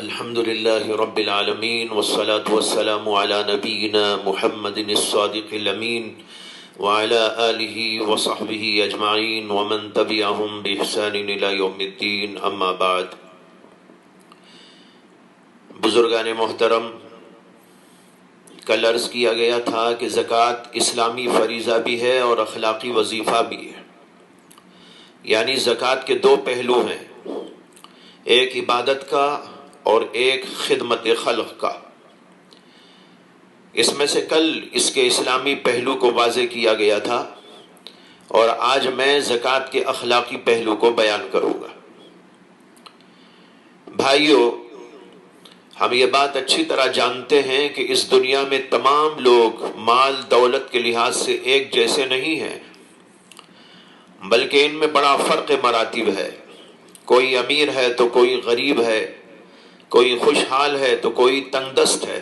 الحمدللہ رب العالمین والصلاة والسلام علی نبینا محمد الصادق الامین وعلی آلہ وصحبہ اجمعین ومن تبعہم بإحسان الی یوم الدین، اما بعد۔ بزرگان محترم، کل عرض کیا گیا تھا کہ زکوٰۃ اسلامی فریضہ بھی ہے اور اخلاقی وظیفہ بھی ہے، یعنی زکوٰۃ کے دو پہلو ہیں، ایک عبادت کا اور ایک خدمت خلق کا۔ اس میں سے کل اس کے اسلامی پہلو کو واضح کیا گیا تھا اور آج میں زکوٰۃ کے اخلاقی پہلو کو بیان کروں گا۔ بھائیو، ہم یہ بات اچھی طرح جانتے ہیں کہ اس دنیا میں تمام لوگ مال دولت کے لحاظ سے ایک جیسے نہیں ہیں، بلکہ ان میں بڑا فرق مراتب ہے۔ کوئی امیر ہے تو کوئی غریب ہے، کوئی خوشحال ہے تو کوئی تنگ دست ہے،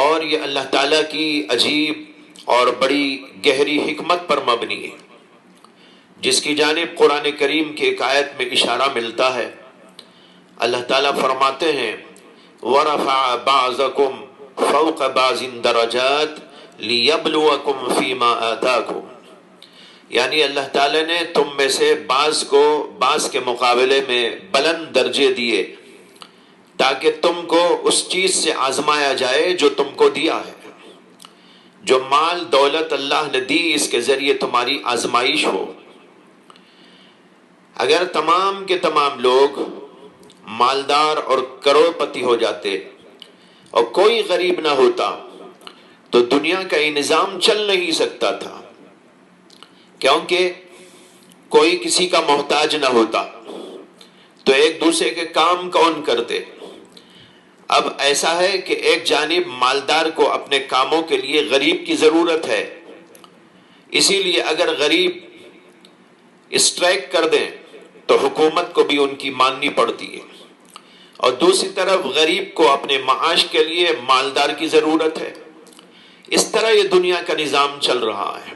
اور یہ اللہ تعالیٰ کی عجیب اور بڑی گہری حکمت پر مبنی ہے، جس کی جانب قرآن کریم کی ایک آیت میں اشارہ ملتا ہے۔ اللہ تعالیٰ فرماتے ہیں وَرَفَعَ بَعْضَكُمْ فَوْقَ بَعْضٍ دَرَجَاتٍ لِيَبْلُوَكُمْ فِي مَا آتَاكُمْ، یعنی اللہ تعالیٰ نے تم میں سے بعض کو بعض کے مقابلے میں بلند درجے دیے تاکہ تم کو اس چیز سے آزمایا جائے جو تم کو دیا ہے۔ جو مال دولت اللہ نے دی، اس کے ذریعے تمہاری آزمائش ہو۔ اگر تمام کے تمام لوگ مالدار اور کروڑ پتی ہو جاتے اور کوئی غریب نہ ہوتا تو دنیا کا یہ نظام چل نہیں سکتا تھا، کیونکہ کوئی کسی کا محتاج نہ ہوتا تو ایک دوسرے کے کام کون کرتے۔ اب ایسا ہے کہ ایک جانب مالدار کو اپنے کاموں کے لیے غریب کی ضرورت ہے، اسی لیے اگر غریب اسٹرائک کر دیں تو حکومت کو بھی ان کی ماننی پڑتی ہے، اور دوسری طرف غریب کو اپنے معاش کے لیے مالدار کی ضرورت ہے۔ اس طرح یہ دنیا کا نظام چل رہا ہے۔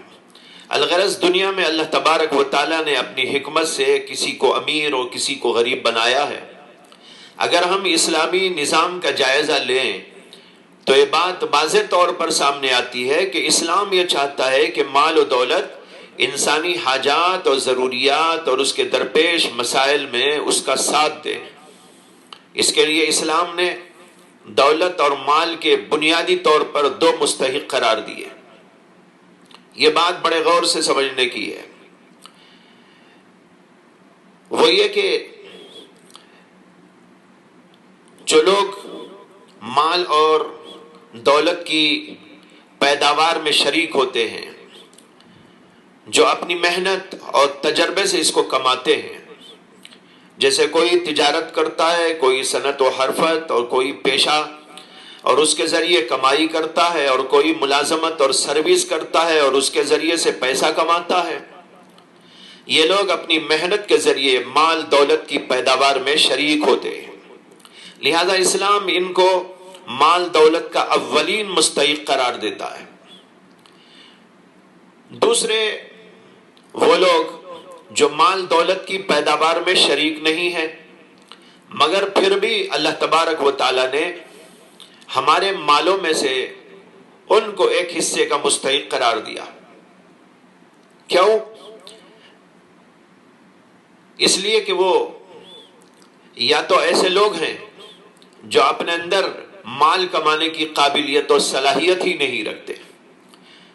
الغرض دنیا میں اللہ تبارک و تعالیٰ نے اپنی حکمت سے کسی کو امیر اور کسی کو غریب بنایا ہے۔ اگر ہم اسلامی نظام کا جائزہ لیں تو یہ بات واضح طور پر سامنے آتی ہے کہ اسلام یہ چاہتا ہے کہ مال و دولت انسانی حاجات اور ضروریات اور اس کے درپیش مسائل میں اس کا ساتھ دے۔ اس کے لیے اسلام نے دولت اور مال کے بنیادی طور پر دو مستحق قرار دیے۔ یہ بات بڑے غور سے سمجھنے کی ہے۔ وہ یہ کہ جو لوگ مال اور دولت کی پیداوار میں شریک ہوتے ہیں، جو اپنی محنت اور تجربے سے اس کو کماتے ہیں، جیسے کوئی تجارت کرتا ہے، کوئی صنعت و حرفت اور کوئی پیشہ اور اس کے ذریعے کمائی کرتا ہے، اور کوئی ملازمت اور سروس کرتا ہے اور اس کے ذریعے سے پیسہ کماتا ہے، یہ لوگ اپنی محنت کے ذریعے مال دولت کی پیداوار میں شریک ہوتے ہیں۔ لہذا اسلام ان کو مال دولت کا اولین مستحق قرار دیتا ہے۔ دوسرے وہ لوگ جو مال دولت کی پیداوار میں شریک نہیں ہیں، مگر پھر بھی اللہ تبارک و تعالیٰ نے ہمارے مالوں میں سے ان کو ایک حصے کا مستحق قرار دیا۔ کیوں؟ اس لیے کہ وہ یا تو ایسے لوگ ہیں جو اپنے اندر مال کمانے کی قابلیت اور صلاحیت ہی نہیں رکھتے،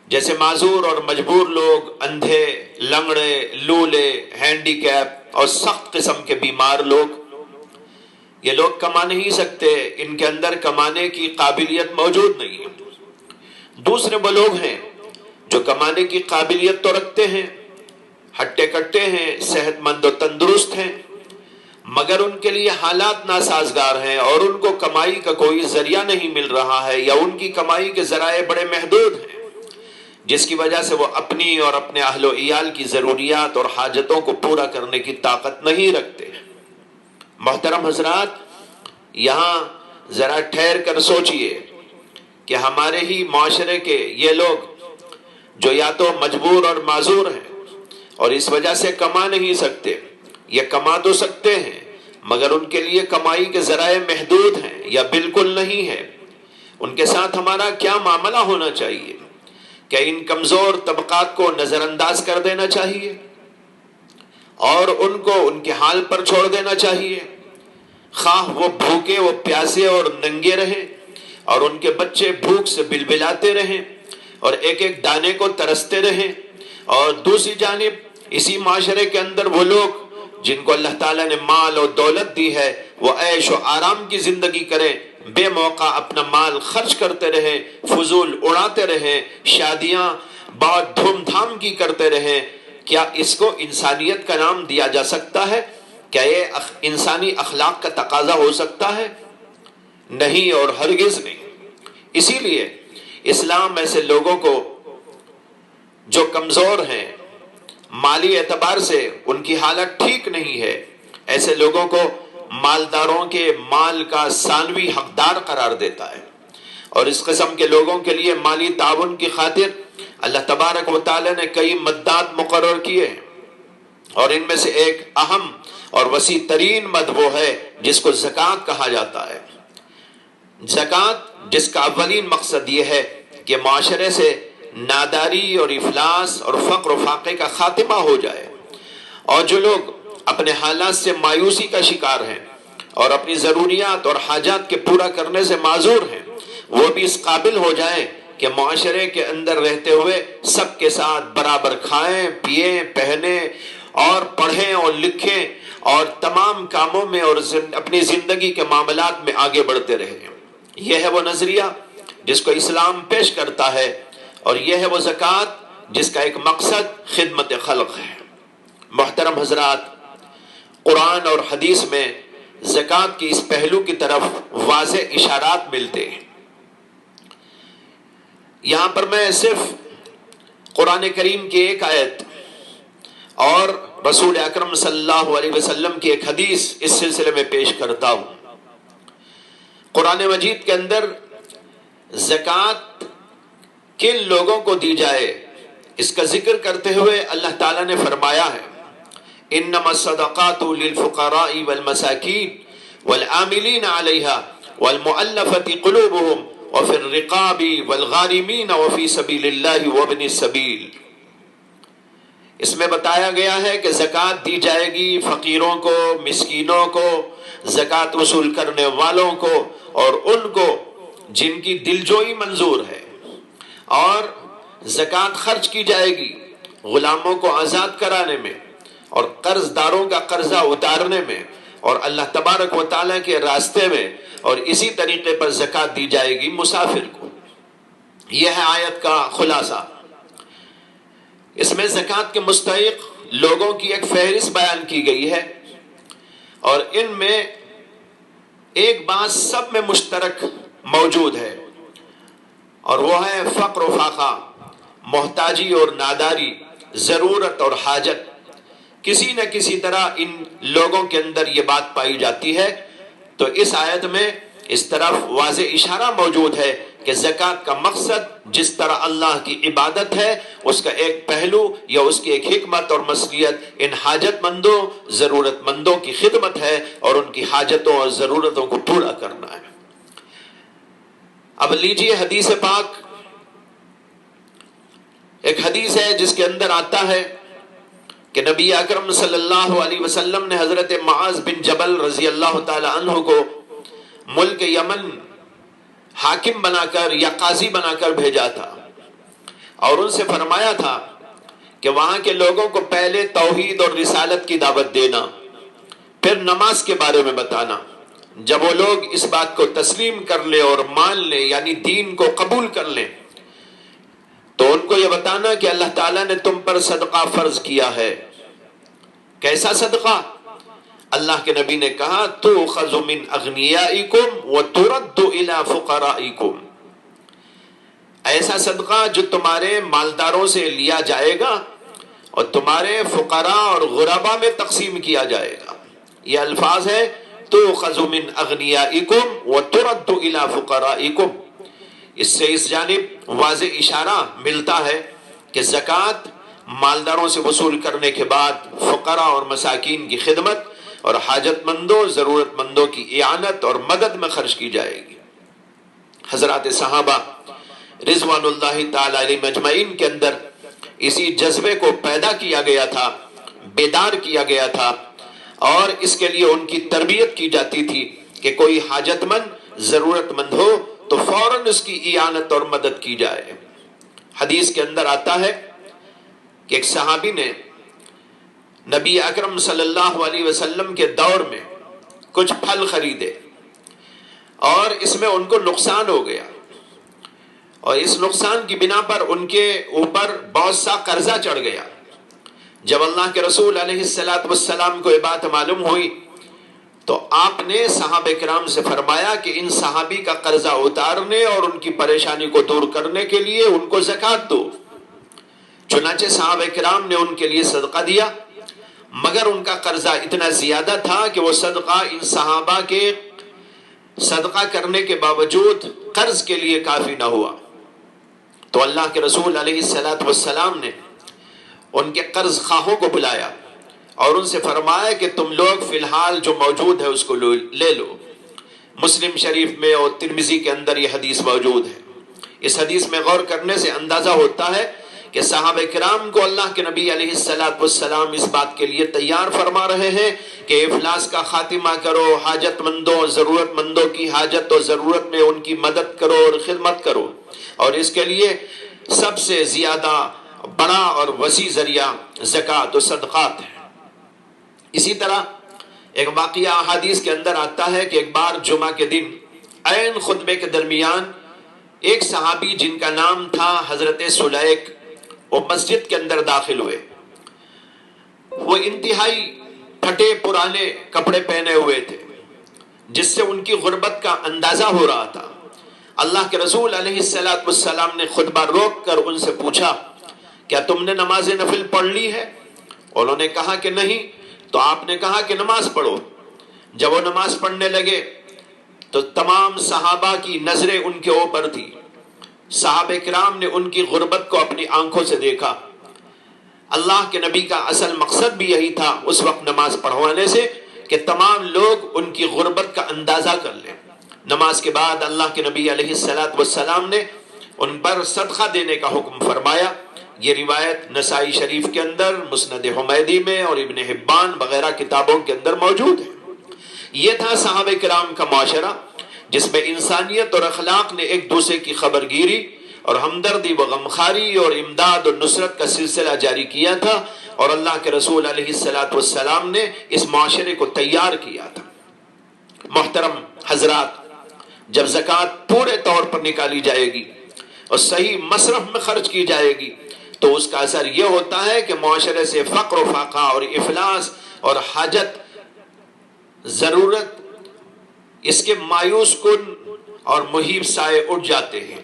جیسے معذور اور مجبور لوگ، اندھے، لنگڑے، لولے، ہینڈی کیپ اور سخت قسم کے بیمار لوگ، یہ لوگ کما نہیں سکتے، ان کے اندر کمانے کی قابلیت موجود نہیں ہے۔ دوسرے وہ لوگ ہیں جو کمانے کی قابلیت تو رکھتے ہیں، ہٹے کٹے ہیں، صحت مند و تندرست ہیں، مگر ان کے لیے حالات ناسازگار ہیں اور ان کو کمائی کا کوئی ذریعہ نہیں مل رہا ہے، یا ان کی کمائی کے ذرائع بڑے محدود ہیں، جس کی وجہ سے وہ اپنی اور اپنے اہل و عیال کی ضروریات اور حاجتوں کو پورا کرنے کی طاقت نہیں رکھتے۔ محترم حضرات، یہاں ذرا ٹھہر کر سوچئے کہ ہمارے ہی معاشرے کے یہ لوگ جو یا تو مجبور اور معذور ہیں اور اس وجہ سے کما نہیں سکتے، یا کما تو سکتے ہیں مگر ان کے لیے کمائی کے ذرائع محدود ہیں یا بالکل نہیں ہے، ان کے ساتھ ہمارا کیا معاملہ ہونا چاہیے؟ کہ ان کمزور طبقات کو نظر انداز کر دینا چاہیے اور ان کو ان کے حال پر چھوڑ دینا چاہیے، خواہ وہ بھوکے، وہ پیاسے اور ننگے رہیں، اور ان کے بچے بھوک سے بلبلاتے رہیں اور ایک ایک دانے کو ترستے رہیں، اور دوسری جانب اسی معاشرے کے اندر وہ لوگ جن کو اللہ تعالیٰ نے مال اور دولت دی ہے وہ عیش و آرام کی زندگی کریں، بے موقع اپنا مال خرچ کرتے رہیں، فضول اڑاتے رہیں، شادیاں بہت دھوم دھام کی کرتے رہیں۔ کیا اس کو انسانیت کا نام دیا جا سکتا ہے؟ کیا یہ انسانی اخلاق کا تقاضا ہو سکتا ہے؟ نہیں اور ہرگز نہیں۔ اسی لیے اسلام ایسے لوگوں کو جو کمزور ہیں، مالی اعتبار سے ان کی حالت ٹھیک نہیں ہے، ایسے لوگوں کو مالداروں کے مال کا ثانوی حقدار قرار دیتا ہے، اور اس قسم کے لوگوں کے لیے مالی تعاون کی خاطر اللہ تبارک و تعالی نے کئی مدات مقرر کیے ہیں، اور ان میں سے ایک اہم اور وسیع ترین مد وہ ہے جس کو زکوٰۃ کہا جاتا ہے۔ زکوٰۃ جس کا اولین مقصد یہ ہے کہ معاشرے سے ناداری اور افلاس اور فقر و فاقے کا خاتمہ ہو جائے، اور جو لوگ اپنے حالات سے مایوسی کا شکار ہیں اور اپنی ضروریات اور حاجات کے پورا کرنے سے معذور ہیں، وہ بھی اس قابل ہو جائیں کہ معاشرے کے اندر رہتے ہوئے سب کے ساتھ برابر کھائیں، پیئیں، پہنیں اور پڑھیں اور لکھیں، اور تمام کاموں میں اور اپنی زندگی کے معاملات میں آگے بڑھتے رہیں۔ یہ ہے وہ نظریہ جس کو اسلام پیش کرتا ہے، اور یہ ہے وہ زکوٰۃ جس کا ایک مقصد خدمت خلق ہے۔ محترم حضرات، قرآن اور حدیث میں زکوٰۃ کی اس پہلو کی طرف واضح اشارات ملتے ہیں۔ یہاں پر میں صرف قرآن کریم کی ایک آیت اور رسول اکرم صلی اللہ علیہ وسلم کی ایک حدیث اس سلسلے میں پیش کرتا ہوں۔ قرآن مجید کے اندر زکوٰۃ کن لوگوں کو دی جائے اس کا ذکر کرتے ہوئے اللہ تعالیٰ نے فرمایا ہے، انما الصدقات للفقراء والمساکین والعاملین علیہا والمؤلفۃ قلوبهم وفی الرقاب والغارمین وفی سبیل اللہ وابن السبیل۔ اس میں بتایا گیا ہے کہ زکوٰۃ دی جائے گی فقیروں کو، مسکینوں کو، زکوٰۃ وصول کرنے والوں کو، اور ان کو جن کی دلجوئی منظور ہے، اور زکوٰۃ خرچ کی جائے گی غلاموں کو آزاد کرانے میں اور قرض داروں کا قرضہ اتارنے میں اور اللہ تبارک و تعالیٰ کے راستے میں، اور اسی طریقے پر زکوٰۃ دی جائے گی مسافر کو۔ یہ ہے آیت کا خلاصہ۔ اس میں زکوٰۃ کے مستحق لوگوں کی ایک فہرست بیان کی گئی ہے، اور ان میں ایک بات سب میں مشترک موجود ہے، اور وہ ہے فقر و فاقہ، محتاجی اور ناداری، ضرورت اور حاجت۔ کسی نہ کسی طرح ان لوگوں کے اندر یہ بات پائی جاتی ہے، تو اس آیت میں اس طرف واضح اشارہ موجود ہے کہ زکوٰۃ کا مقصد جس طرح اللہ کی عبادت ہے، اس کا ایک پہلو یا اس کی ایک حکمت اور مصلحت ان حاجت مندوں، ضرورت مندوں کی خدمت ہے اور ان کی حاجتوں اور ضرورتوں کو پورا کرنا ہے۔ اب لیجئے حدیث پاک، ایک حدیث ہے جس کے اندر آتا ہے کہ نبی اکرم صلی اللہ علیہ وسلم نے حضرت معاذ بن جبل رضی اللہ تعالی عنہ کو ملک یمن حاکم بنا کر یا قاضی بنا کر بھیجا تھا، اور ان سے فرمایا تھا کہ وہاں کے لوگوں کو پہلے توحید اور رسالت کی دعوت دینا، پھر نماز کے بارے میں بتانا۔ جب وہ لوگ اس بات کو تسلیم کر لیں اور مان لیں، یعنی دین کو قبول کر لیں، تو ان کو یہ بتانا کہ اللہ تعالیٰ نے تم پر صدقہ فرض کیا ہے۔ کیسا صدقہ؟ اللہ کے نبی نے کہا تؤخذ من اغنیائکم وترد الی فقرائکم، ایسا صدقہ جو تمہارے مالداروں سے لیا جائے گا اور تمہارے فقراء اور غربا میں تقسیم کیا جائے گا. یہ الفاظ ہے تؤخذ من اغنیائکم وترد الی فقرائکم. اس سے اس جانب واضح اشارہ ملتا ہے کہ زکوٰۃ مالداروں سے وصول کرنے کے بعد فقراء اور مساکین کی خدمت اور حاجت مندوں ضرورت مندوں کی اعانت اور مدد میں خرچ کی جائے گی. حضرات صحابہ رضوان اللہ تعالی علیہ مجمعین کے اندر اسی جذبے کو پیدا کیا گیا تھا، بیدار کیا گیا تھا، اور اس کے لیے ان کی تربیت کی جاتی تھی کہ کوئی حاجت مند ضرورت مند ہو تو فوراً اس کی اعانت اور مدد کی جائے. حدیث کے اندر آتا ہے کہ ایک صحابی نے نبی اکرم صلی اللہ علیہ وسلم کے دور میں کچھ پھل خریدے اور اس میں ان کو نقصان ہو گیا، اور اس نقصان کی بنا پر ان کے اوپر بہت سا قرضہ چڑھ گیا. جب اللہ کے رسول علیہ السلام کو یہ بات معلوم ہوئی تو آپ نے صحابہ کرام سے فرمایا کہ ان صحابی کا قرضہ اتارنے اور ان کی پریشانی کو دور کرنے کے لیے ان کو زکوٰۃ دو. چنانچہ صحابہ کرام نے ان کے لیے صدقہ دیا، مگر ان کا قرضہ اتنا زیادہ تھا کہ وہ صدقہ ان صحابہ کے صدقہ کرنے کے باوجود قرض کے لیے کافی نہ ہوا. تو اللہ کے رسول علیہ السلام نے ان کے قرض خواہوں کو بلایا اور ان سے فرمایا کہ تم لوگ فی الحال جو موجود ہے اس کو لے لو. مسلم شریف میں اور ترمذی کے اندر یہ حدیث موجود ہے. اس حدیث میں غور کرنے سے اندازہ ہوتا ہے کہ صحابہ کرام کو اللہ کے نبی علیہ السلام اس بات کے لیے تیار فرما رہے ہیں کہ افلاس کا خاتمہ کرو، حاجت مندوں ضرورت مندوں کی حاجت اور ضرورت میں ان کی مدد کرو اور خدمت کرو، اور اس کے لیے سب سے زیادہ بڑا اور وسیع ذریعہ زکوٰۃ و صدقات ہے. اسی طرح ایک واقعہ احادیث کے اندر آتا ہے کہ ایک بار جمعہ کے دن عین خطبے کے درمیان ایک صحابی جن کا نام تھا حضرت سلیک، وہ مسجد کے اندر داخل ہوئے. وہ انتہائی پھٹے پرانے کپڑے پہنے ہوئے تھے جس سے ان کی غربت کا اندازہ ہو رہا تھا. اللہ کے رسول علیہ السلام نے خطبہ روک کر ان سے پوچھا کیا تم نے نماز نفل پڑھ لی ہے؟ انہوں نے کہا کہ نہیں. تو آپ نے کہا کہ نماز پڑھو. جب وہ نماز پڑھنے لگے تو تمام صحابہ کی نظریں ان کے اوپر تھی. صحابہ کرام نے ان کی غربت کو اپنی آنکھوں سے دیکھا. اللہ کے نبی کا اصل مقصد بھی یہی تھا اس وقت نماز پڑھوانے سے کہ تمام لوگ ان کی غربت کا اندازہ کر لیں. نماز کے بعد اللہ کے نبی علیہ السلام نے ان پر صدقہ دینے کا حکم فرمایا. یہ روایت نسائی شریف کے اندر، مسند حمیدی میں اور ابن حبان وغیرہ کتابوں کے اندر موجود ہے. یہ تھا صحابہ کرام کا معاشرہ جس میں انسانیت اور اخلاق نے ایک دوسرے کی خبر گیری اور ہمدردی و غمخاری اور امداد اور نصرت کا سلسلہ جاری کیا تھا، اور اللہ کے رسول علیہ السلام نے اس معاشرے کو تیار کیا تھا. محترم حضرات، جب زکوٰۃ پورے طور پر نکالی جائے گی اور صحیح مصرف میں خرچ کی جائے گی تو اس کا اثر یہ ہوتا ہے کہ معاشرے سے فقر و فاقہ اور افلاس اور حاجت ضرورت اس کے مایوس کن اور مہیب سائے اٹھ جاتے ہیں،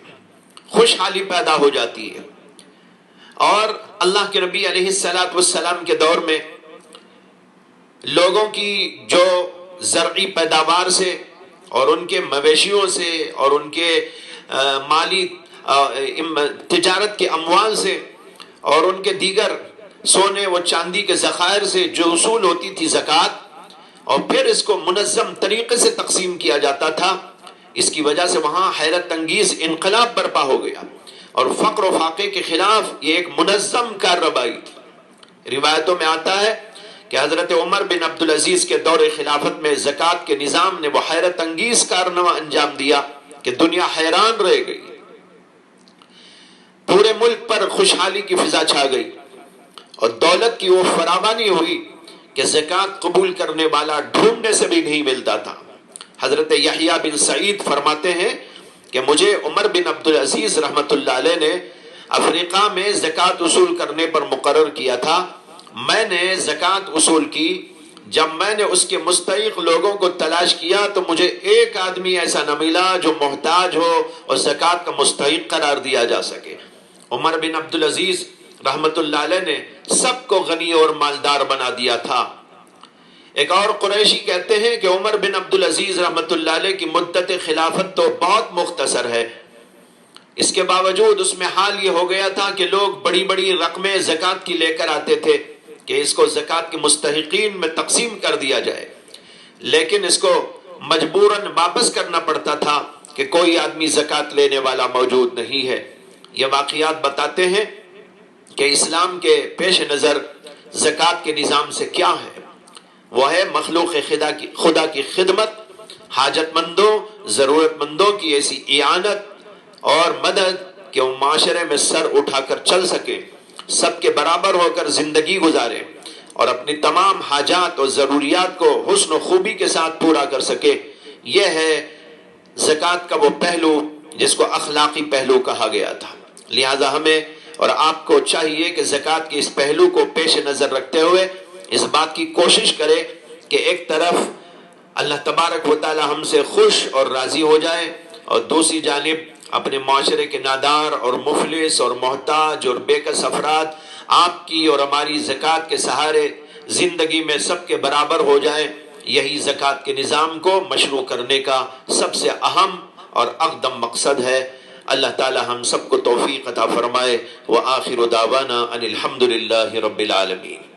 خوشحالی پیدا ہو جاتی ہے. اور اللہ کے نبی علیہ السلام کے دور میں لوگوں کی جو زرعی پیداوار سے اور ان کے مویشیوں سے اور ان کے مالی تجارت کے اموال سے اور ان کے دیگر سونے و چاندی کے ذخائر سے جو اصول ہوتی تھی زکوٰۃ، اور پھر اس کو منظم طریقے سے تقسیم کیا جاتا تھا، اس کی وجہ سے وہاں حیرت انگیز انقلاب برپا ہو گیا اور فقر و فاقے کے خلاف یہ ایک منظم کارروائی تھی. روایتوں میں آتا ہے کہ حضرت عمر بن عبدالعزیز کے دور خلافت میں زکوٰۃ کے نظام نے وہ حیرت انگیز کارنامہ انجام دیا کہ دنیا حیران رہ گئی. پورے ملک پر خوشحالی کی فضا چھا گئی اور دولت کی وہ فراوانی ہوئی کہ زکوٰۃ قبول کرنے والا ڈھونڈنے سے بھی نہیں ملتا تھا. حضرت یحییٰ بن سعید فرماتے ہیں کہ مجھے عمر بن عبدالعزیز رحمت اللہ علیہ نے افریقہ میں زکوٰۃ وصول کرنے پر مقرر کیا تھا. میں نے زکوٰۃ وصول کی جب میں نے اس کے مستحق لوگوں کو تلاش کیا تو مجھے ایک آدمی ایسا نہ ملا جو محتاج ہو اور زکوٰۃ کا مستحق قرار دیا جا سکے۔ عمر بن عبدالعزیز رحمت اللہ علیہ نے سب کو غنی اور مالدار بنا دیا تھا۔ ایک اور قریشی کہتے ہیں کہ عمر بن عبدالعزیز رحمت اللہ علیہ کی مدت خلافت تو بہت مختصر ہے، اس کے باوجود اس میں حال یہ ہو گیا تھا کہ لوگ بڑی بڑی رقمیں زکوٰۃ کی لے کر آتے تھے کہ اس کو زکوٰۃ کے مستحقین میں تقسیم کر دیا جائے، لیکن اس کو مجبوراً واپس کرنا پڑتا تھا کہ کوئی آدمی زکوٰۃ لینے والا موجود نہیں ہے۔ یہ واقعات بتاتے ہیں کہ اسلام کے پیش نظر زکوٰۃ کے نظام سے کیا ہے، وہ ہے مخلوق خدا کی خدمت، حاجت مندوں ضرورت مندوں کی ایسی اعانت اور مدد کہ وہ معاشرے میں سر اٹھا کر چل سکے، سب کے برابر ہو کر زندگی گزارے اور اپنی تمام حاجات اور ضروریات کو حسن و خوبی کے ساتھ پورا کر سکے۔ یہ ہے زکوٰۃ کا وہ پہلو جس کو اخلاقی پہلو کہا گیا تھا۔ لہذا ہمیں اور آپ کو چاہیے کہ زکوٰۃ کے اس پہلو کو پیش نظر رکھتے ہوئے اس بات کی کوشش کرے کہ ایک طرف اللہ تبارک و تعالی ہم سے خوش اور راضی ہو جائے، اور دوسری جانب اپنے معاشرے کے نادار اور مفلس اور محتاج اور بے کس افراد آپ کی اور ہماری زکوٰۃ کے سہارے زندگی میں سب کے برابر ہو جائیں۔ یہی زکوٰۃ کے نظام کو مشروع کرنے کا سب سے اہم اور اقدم مقصد ہے۔ اللہ تعالی ہم سب کو توفیق عطا فرمائے۔ وآخر دعوانا ان الحمد للہ رب العالمین۔